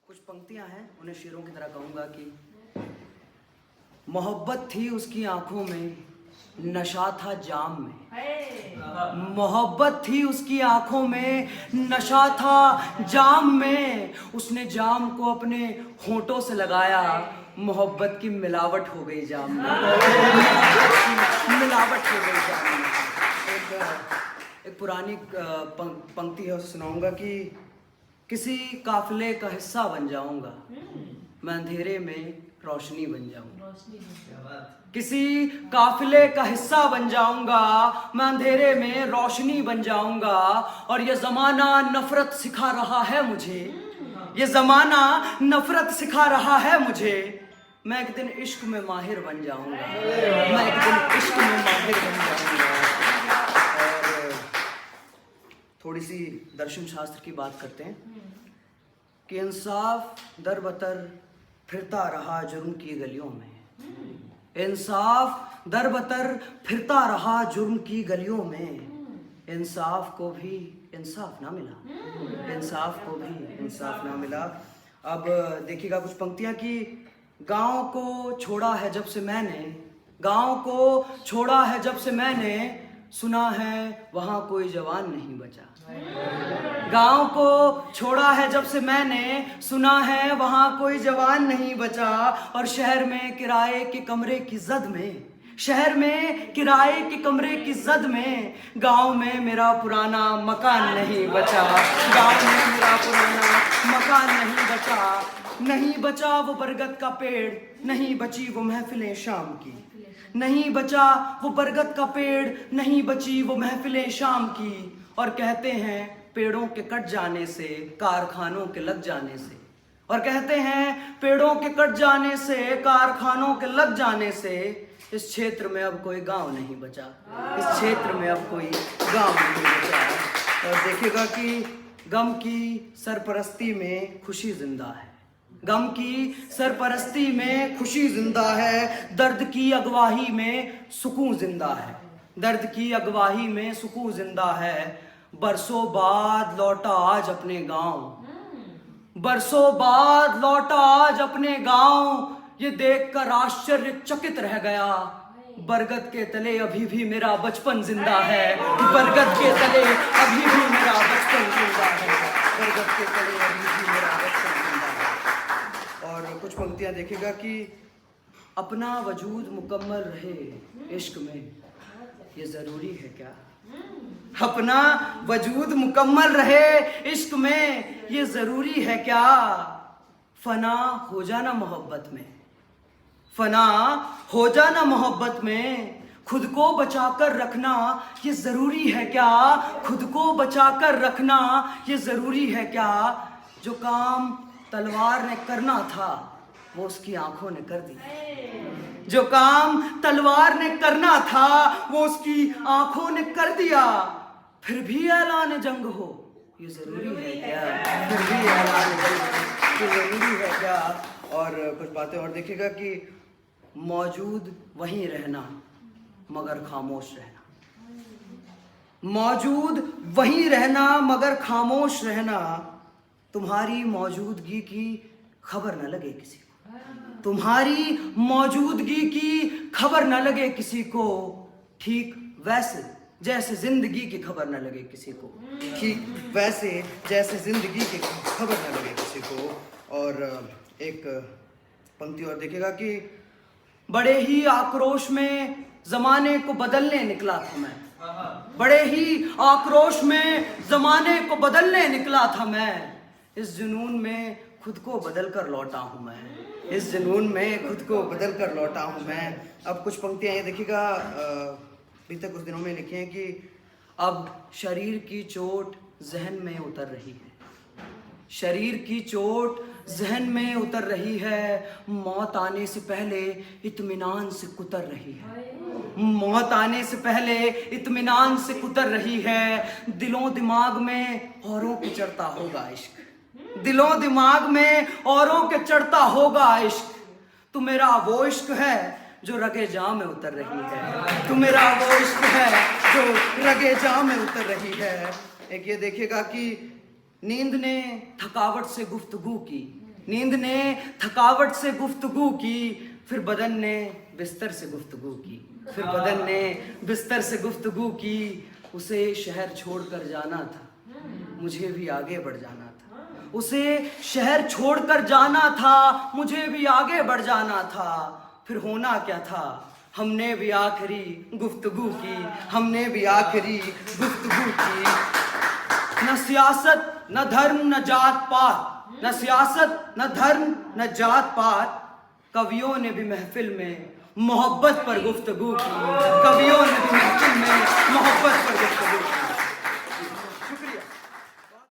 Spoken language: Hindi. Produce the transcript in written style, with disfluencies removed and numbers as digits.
कुछ पंक्तियां हैं, उन्हें शेरों की तरह कहूंगा कि मोहब्बत थी उसकी आंखों में, नशा था जाम में। मोहब्बत थी उसकी आंखों में, नशा था जाम में। उसने जाम को अपने होठों से लगाया, मोहब्बत की मिलावट हो गई जाम में। मिलावट हो गई जाम में। एक पुरानी पंक्ति है, उसे सुनाऊंगा कि किसी काफिले का हिस्सा बन जाऊंगा, मैं अंधेरे में रोशनी बन जाऊंगा। किसी काफिले का हिस्सा बन जाऊंगा, मैं अंधेरे में रोशनी बन जाऊंगा। और ये जमाना नफरत सिखा रहा है मुझे, ये जमाना नफरत सिखा रहा है मुझे। मैं एक दिन इश्क में माहिर बन जाऊंगा, मैं एक दिन इश्क में माहिर बन जाऊंगा। और थोड़ी सी दर्शन शास्त्र की बात करते हैं कि इंसाफ दर बतर फिरता रहा जुर्म की गलियों में। इंसाफ दर बतर फिरता रहा जुर्म की गलियों में। इंसाफ को भी इंसाफ ना मिला, इंसाफ को भी इंसाफ ना मिला। अब देखिएगा कुछ पंक्तियां कि गांव को छोड़ा है जब से मैंने, गांव को छोड़ा है जब से मैंने, सुना है वहां कोई जवान नहीं बचा। गांव को छोड़ा है जब से मैंने, सुना है वहां कोई जवान नहीं बचा। और शहर में किराए के कमरे की जद में, शहर में किराए के कमरे की जद में, गांव में मेरा पुराना मकान नहीं बचा। गांव में मेरा पुराना मकान नहीं बचा। नहीं बचा वो बरगद का पेड़, नहीं बची वो महफिलें शाम की। नहीं बचा वो बरगद का पेड़, नहीं बची वो महफिलें शाम की। और कहते हैं पेड़ों के कट जाने से, कारखानों के लग जाने से, और कहते हैं पेड़ों के कट जाने से, कारखानों के लग जाने से, इस क्षेत्र में अब कोई गांव नहीं बचा। इस क्षेत्र में अब कोई गांव नहीं बचा। और देखिएगा कि गम की सरपरस्ती में खुशी जिंदा है, गम की सरपरस्ती में खुशी जिंदा है। दर्द की अगवाही में सुकून जिंदा है, दर्द की अगवाही में सुकून जिंदा है। बरसों बाद लौटा आज अपने गांव, बरसों बाद लौटा आज अपने गांव। ये देखकर आश्चर्यचकित रह गया, बरगद के तले अभी भी मेरा बचपन जिंदा है। बरगद के तले अभी भी मेरा बचपन जिंदा है, बरगद के तले अभी भी मेरा बचपन जिंदा है। और कुछ पंक्तियां देखिएगा कि अपना वजूद मुकम्मल रहे इश्क में, ये जरूरी है क्या। अपना वजूद मुकम्मल रहे इश्क में, ये जरूरी है क्या। फना हो जाना मोहब्बत में, फना हो जाना मोहब्बत में, खुद को बचाकर रखना ये जरूरी है क्या। खुद को बचाकर रखना ये जरूरी है क्या। जो काम तलवार ने करना था वो उसकी आंखों ने कर दिया। जो काम तलवार ने करना था वो उसकी आंखों ने कर दिया। फिर भी ऐलान जंग हो ये जरूरी है क्या, फिर भी ऐलान जंग हो ये जरूरी है क्या। और कुछ बातें और देखिएगा कि मौजूद वहीं रहना मगर खामोश रहना, मौजूद वहीं रहना मगर खामोश रहना। तुम्हारी मौजूदगी की खबर न लगे किसी को, तुम्हारी मौजूदगी की खबर न लगे किसी को। ठीक वैसे जैसे जिंदगी की खबर न लगे किसी को, ठीक वैसे जैसे जिंदगी की खबर न लगे किसी को। और एक पंक्ति और देखिएगा कि बड़े ही आक्रोश में जमाने को बदलने निकला था मैं, बड़े ही आक्रोश में जमाने को बदलने निकला था मैं। इस जुनून में खुद को बदल कर लौटा हूं मैं, इस जुनून में खुद को बदल कर लौटा हूं मैं। अब कुछ पंक्तियां ये देखिएगा बीते कुछ दिनों में लिखी हैं कि अब शरीर की चोट जहन में उतर रही है, शरीर की चोट जहन में उतर रही है। मौत आने से पहले इत्मीनान से कुतर रही है, मौत आने से पहले इत्मीनान से कुतर रही है। दिलों दिमाग में औरों के चढ़ता होगा इश्क, दिलों दिमाग में औरों के चढ़ता होगा इश्क। तू मेरा वो इश्क है जो रगे जाम में उतर रही है, तू मेरा वो इश्क है जो रगे जाम में उतर रही है। एक ये देखिएगा कि नींद ने थकावट से गुफ्तगू की, नींद ने थकावट से गुफ्तगू की, फिर बदन ने बिस्तर से गुफ्तगू की, फिर बदन ने बिस्तर से गुफ्तगू की। उसे शहर छोड़कर जाना था, मुझे भी आगे बढ़ जाना था। उसे शहर छोड़कर जाना था, मुझे भी आगे बढ़ जाना था। फिर होना क्या था, हमने भी आखिरी गुफ्तगू की, हमने भी आखिरी गुफ्तगू की। न सियासत न धर्म न जात पात, न सियासत न धर्म न जात पात। कवियों ने भी महफिल में मोहब्बत पर गुफ्तगू की, कवियों ने भी महफिल में मोहब्बत पर गुफ्तगू की।